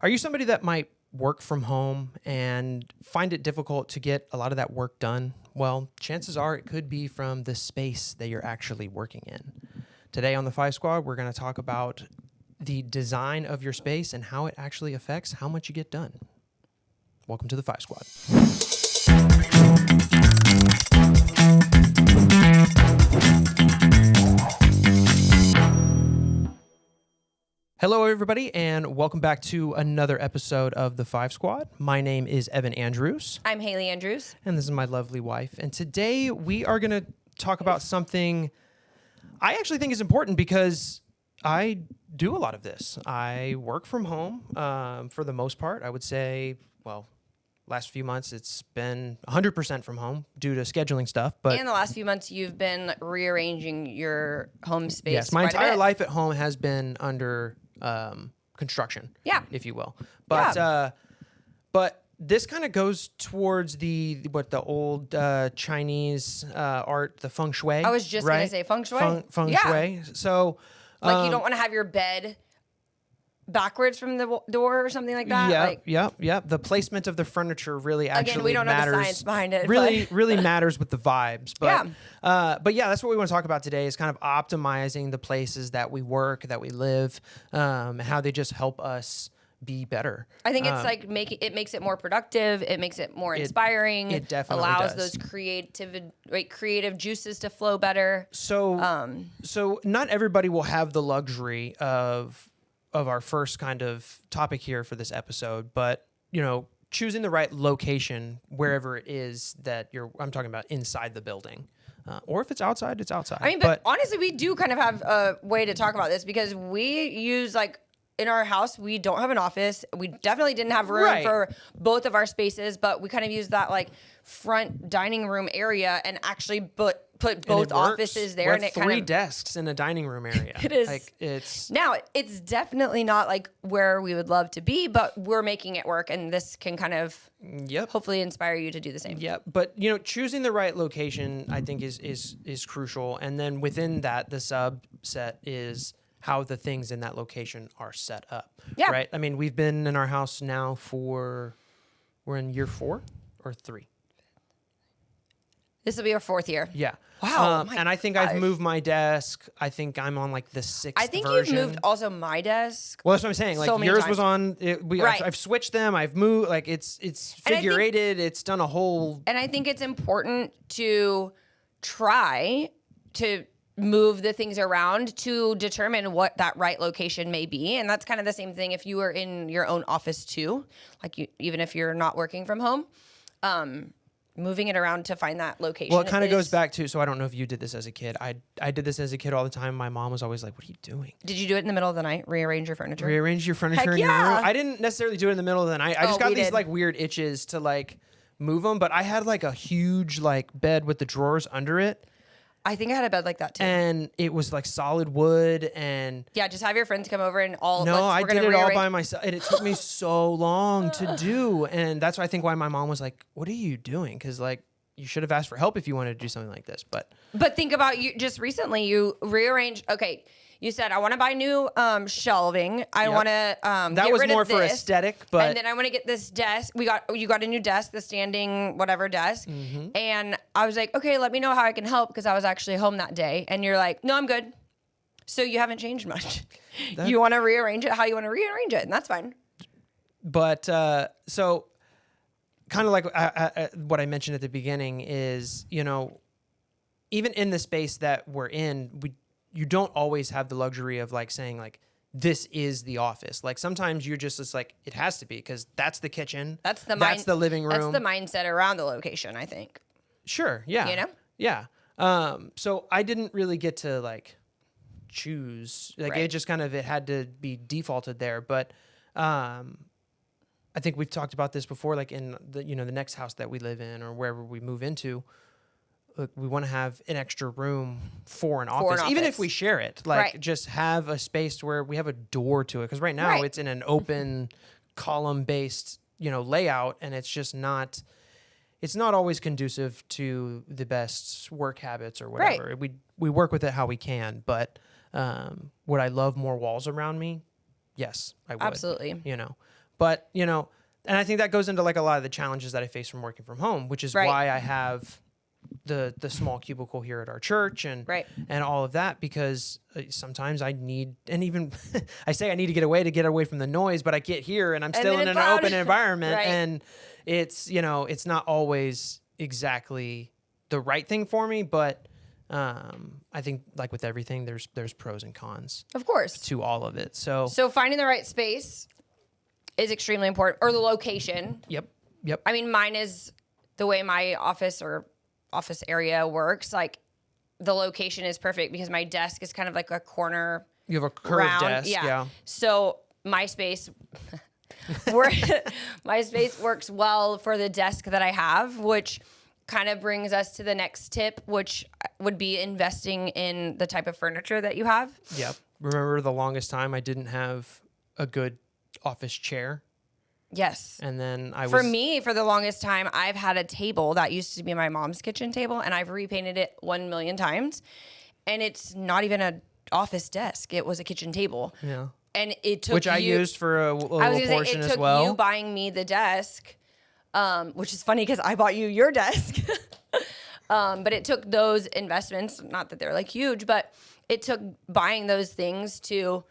Are you somebody that might work from home and find it difficult to get a lot of that work done? Well, chances are it could be from the space that you're actually working in. Today on the Five Squad, we're going to talk about the design of your space and how it actually affects how much you get done. Welcome to the Five Squad. Hello, everybody, and welcome back to another episode of the Five Squad. My name is Evan Andrews. I'm Haley Andrews. And this is my lovely wife. And today we are going to talk about something I actually think is important because I do a lot of this. I work from home for the most part. I would say, last few months it's been 100% from home due to scheduling stuff. But in the last few months, you've been rearranging your home space. Yes, my entire life at home has been under construction, if you will. But but this kind of goes towards the old Chinese art, the feng shui. I was just going to say feng shui. Feng shui. So you don't want to have your bed backwards from the door or something like that. Yeah. The placement of the furniture really actually again, we don't matters. know the science behind it. Really matters with the vibes. But that's what we want to talk about today is kind of optimizing the places that we work, that we live, and how they just help us be better. I think it's like it makes it more productive. It makes it more inspiring. It definitely allows does. those creative juices to flow better. So not everybody will have the luxury of our first kind of topic here for this episode, but choosing the right location wherever it is that I'm talking about inside the building, or if it's outside, it's outside. I mean, but honestly, we do kind of have a way to talk about this because we use in our house, we don't have an office. We definitely didn't have room for both of our spaces, but we kind of use that front dining room area and actually put both offices there. And it kind of 3 desks in a dining room area. It is. Now it's definitely not where we would love to be, but we're making it work, and this can kind of hopefully inspire you to do the same. Yeah, but choosing the right location, I think is crucial, and then within that, the subset is how the things in that location are set up. Yeah. Right? I mean, we've been in our house now we're in year 4 or 3. This will be our 4th year. Yeah. Wow. And I think I've moved my desk. I think I'm on the 6th version. I think you've moved also my desk. Well, that's what I'm saying. Yours was on. I've switched them. I've moved. It's figurated. It's done a whole. And I think it's important to try to move the things around to determine what that right location may be. And that's kind of the same thing if you were in your own office too, even if you're not working from home, moving it around to find that location. Well, it kind of goes back to, so I don't know if you did this as a kid. I did this as a kid all the time. My mom was always like, what are you doing? Did you do it in the middle of the night? Rearrange your furniture? Rearrange your furniture in your room? I didn't necessarily do it in the middle of the night. I just got these weird itches to move them. But I had a huge bed with the drawers under it. I think I had a bed like that too. And it was solid wood and... Yeah, just have your friends come over and all... No, I did it all by myself. And it took me so long to do. And that's why my mom was like, what are you doing? Because you should have asked for help if you wanted to do something like this. But think about you just recently, you rearranged... Okay, you said, I want to buy new shelving. I want to that was more for aesthetic, but... And then I want to get this desk. You got a new desk, the standing whatever desk. Mm-hmm. And I was like, okay, let me know how I can help because I was actually home that day. And you're like, no, I'm good. So you haven't changed much. You want to rearrange it how you want to rearrange it, and that's fine. But so kind of what I mentioned at the beginning is, even in the space that we're in, you don't always have the luxury of saying this is the office. Sometimes you're just it has to be because that's the kitchen. That's the living room. That's the mindset around the location, I think. Sure. Yeah. Yeah. So I didn't really get to choose. It just kind of it had to be defaulted there. But I think we've talked about this before. In the the next house that we live in or wherever we move into. Look, we want to have an extra room for an office, even if we share it. Just have a space where we have a door to it. Because right now it's in an open column-based, layout, and it's just not. It's not always conducive to the best work habits or whatever. Right. We work with it how we can, but would I love more walls around me? Yes, I would. Absolutely. But, you know, and I think that goes into like a lot of the challenges that I face from working from home, which is why I have the small cubicle here at our church and all of that, because sometimes I need, and even I say I need to get away from the noise, but I get here and I'm still in an open environment and it's, you know, it's not always exactly the right thing for me, but I think like with everything, there's pros and cons, of course, to all of it. So finding the right space is extremely important, or the location. Yep. I mean, mine is the way my office area works. Like the location is perfect because my desk is kind of like a corner. You have a curved desk. Yeah. So my space, my space works well for the desk that I have, which kind of brings us to the next tip, which would be investing in the type of furniture that you have. Yep. Remember the longest time I didn't have a good office chair? Yes. And then for the longest time, I've had a table that used to be my mom's kitchen table, and I've repainted it 1 million times. And it's not even an office desk. It was a kitchen table. Yeah. And it took I used for a little portion as well. It took you buying me the desk, which is funny because I bought you your desk. But it took those investments, not that they're like huge, but it took buying those things to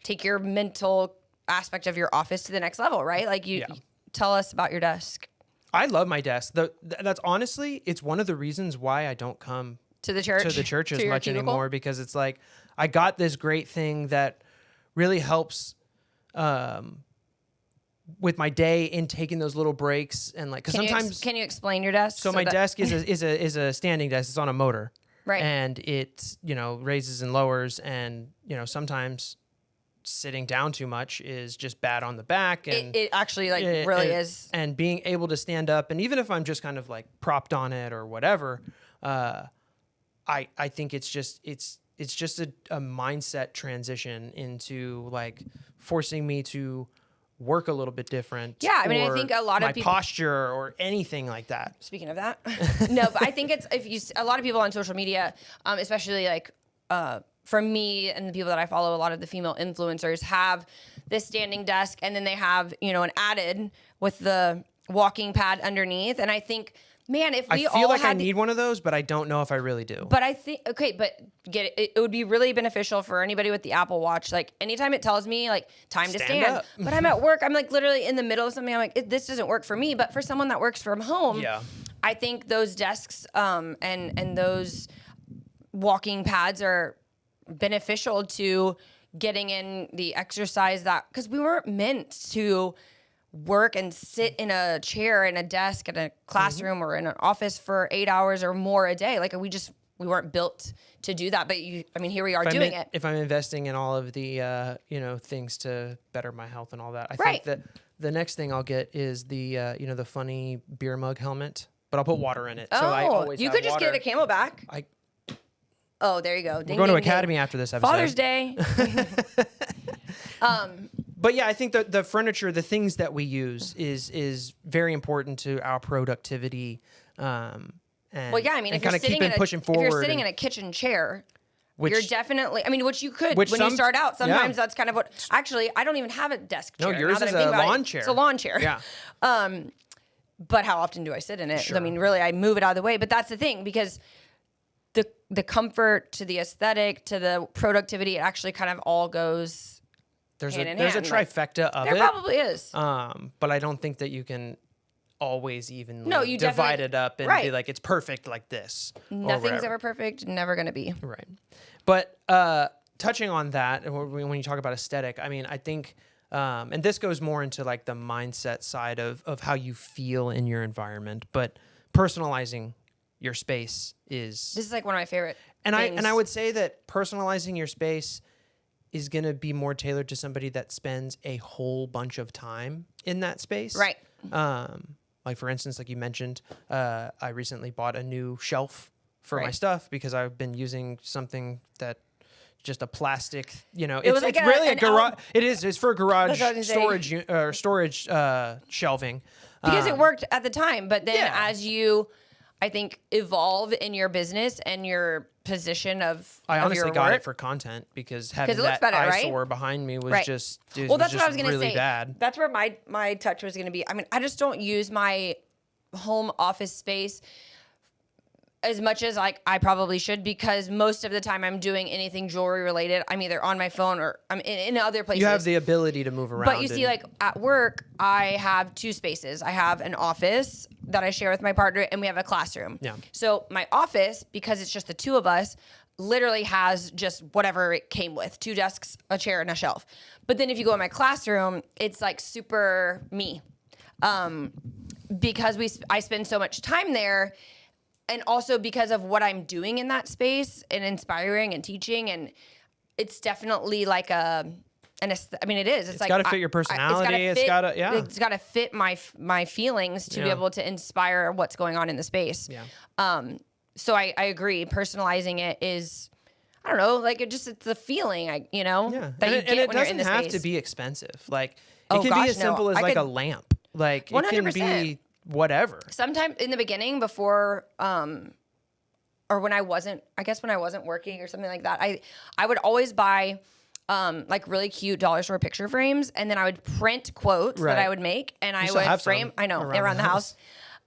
take your mental aspect of your office to the next level, right? Like you tell us about your desk. I love my desk. That's honestly, it's one of the reasons why I don't come to the church as much anymore, because it's like I got this great thing that really helps with my day in taking those little breaks, and like, cause sometimes can you explain your desk? So my desk is a standing desk. It's on a motor, right? And it, you know, raises and lowers, and you know, sometimes sitting down too much is just bad on the back, and it actually like really is. And being able to stand up, and even if I'm just kind of like propped on it or whatever, I think it's just a mindset transition into like forcing me to work a little bit different. Yeah, I mean, I think a lot of my posture or anything like that. Speaking of that, no, but I think it's a lot of people on social media, especially like for me and the people that I follow, a lot of the female influencers have this standing desk, and then they have, you know, an added with the walking pad underneath. And I think, man, if we all I feel like I need one of those, but I don't know if I really do. But I think, okay, but get it. It would be really beneficial for anybody with the Apple Watch. Like anytime it tells me like time to stand, but I'm at work, I'm like literally in the middle of something. I'm like, this doesn't work for me. But for someone that works from home, I think those desks and those walking pads are beneficial to getting in the exercise, that because we weren't meant to work and sit in a chair in a desk in a classroom or in an office for 8 hours or more a day. Like we weren't built to do that. But here we are doing it. If I'm investing in all of the things to better my health and all that, I think that the next thing I'll get is the the funny beer mug helmet, but I'll put water in it. Oh, so I always you could just get a Camelback. Oh, there you go. We're going to Academy after this episode. Father's Day. But yeah, I think the furniture, the things that we use is very important to our productivity. And if you're sitting pushing forward. If you're sitting in a kitchen chair, you're definitely, which you could when you start out. Sometimes that's kind of what, actually, I don't even have a desk chair. No, yours is a lawn chair. It's a lawn chair. Yeah. But how often do I sit in it? Sure. I mean, really, I move it out of the way. But that's the thing, because the comfort to the aesthetic to the productivity, it actually kind of all goes hand in hand. There's a trifecta of it. There probably is. But I don't think that you can always evenly you divide it up and be like, it's perfect like this. Nothing's ever perfect, never going to be. Right. But touching on that, when you talk about aesthetic, I mean, I think, and this goes more into like the mindset side of how you feel in your environment, but personalizing your space is... This is like one of my favorite things. I would say that personalizing your space is going to be more tailored to somebody that spends a whole bunch of time in that space. Right. Like for instance, like you mentioned, I recently bought a new shelf for my stuff because I've been using something that just a plastic, it's really a garage. It's for garage storage shelving. Because it worked at the time, but then as you, I think, evolve in your business and your position of I honestly your got work. it for content because having it looks that better, right? eyesore behind me was Right. just Well, that's what I was going to really say. bad. That's where my touch was going to be. I mean, I just don't use my home office space as much as like I probably should, because most of the time I'm doing anything jewelry related. I'm either on my phone or I'm in other places. You have the ability to move around. But you see, like at work, I have two spaces. I have an office that I share with my partner, and we have a classroom. Yeah. So my office, because it's just the two of us, literally has just whatever it came with: 2 desks, a chair, and a shelf. But then if you go in my classroom, it's like super me, because I spend so much time there. And also because of what I'm doing in that space and inspiring and teaching. And it's definitely like it is. It's like got to fit your personality. It's got to fit my feelings to be able to inspire what's going on in the space. Yeah. So I agree. Personalizing it is, I don't know, like it's the feeling, that you get when you're in the space. And it doesn't have to be expensive. Like it can be as simple as like a lamp. Like 100%. It can be whatever. Sometime in the beginning, before or when I wasn't working or something like that, I would always buy like really cute dollar store picture frames, and then I would print quotes that I would make, and I would frame around the house.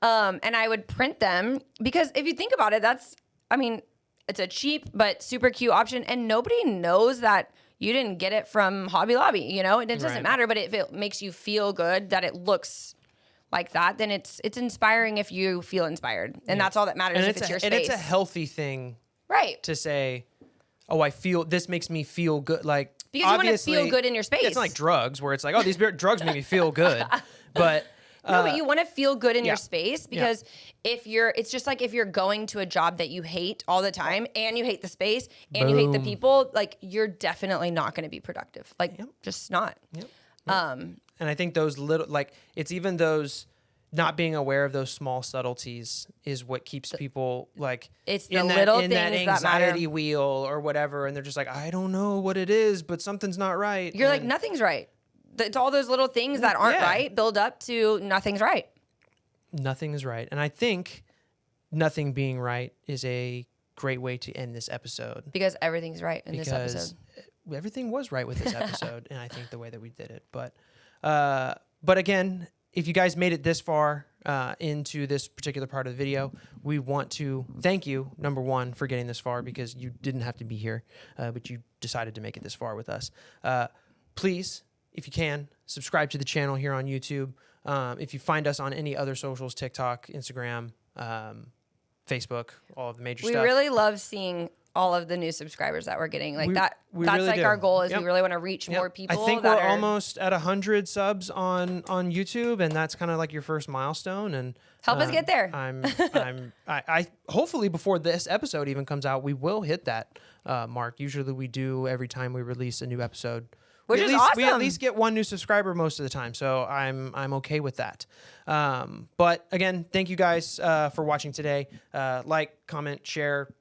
And I would print them, because if you think about it, it's a cheap but super cute option, and nobody knows that you didn't get it from Hobby Lobby, and it doesn't matter. But if it makes you feel good that it looks like that, then it's inspiring if you feel inspired, and that's all that matters. And if it's your space, and it's a healthy thing, right? To say, "Oh, I feel this makes me feel good," like because you want to feel good in your space. It's not like drugs, where it's like, "Oh, these drugs make me feel good," but but you want to feel good in your space, because it's just like if you're going to a job that you hate all the time, and you hate the space, and you hate the people, like you're definitely not going to be productive. Like just not. Yep. And I think those little, like, it's even those not being aware of those small subtleties is what keeps people like it's the little things that anxiety that matter. wheel or whatever, and they're just like, I don't know what it is, but something's not right. You're like, nothing's right. It's all those little things that aren't right build up to nothing's right. Nothing is right, and I think nothing being right is a great way to end this episode, because everything's right in this episode. Everything was right with this episode, and I think the way that we did it. But again, if you guys made it this far into this particular part of the video, we want to thank you, number one, for getting this far, because you didn't have to be here, but you decided to make it this far with us. Please, if you can, subscribe to the channel here on YouTube. If you find us on any other socials, TikTok, Instagram, Facebook, all of the major stuff. We really love seeing all of the new subscribers that we're getting. Like that's really like do. our goal is we really want to reach more people. I think we're almost at 100 subs on YouTube, and that's kind of like your first milestone. And help us get there. I hopefully before this episode even comes out, we will hit that mark. Usually we do every time we release a new episode. Which is awesome. We at least get 1 new subscriber most of the time, so I'm okay with that. But again, thank you guys for watching today. Like, comment, share.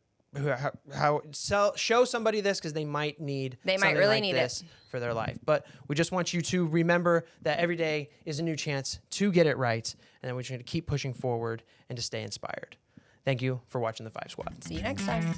Show somebody this, because they might really need this for their life. But we just want you to remember that every day is a new chance to get it right, and then we just need to keep pushing forward and to stay inspired. Thank you for watching the 5 Squad. See you next time.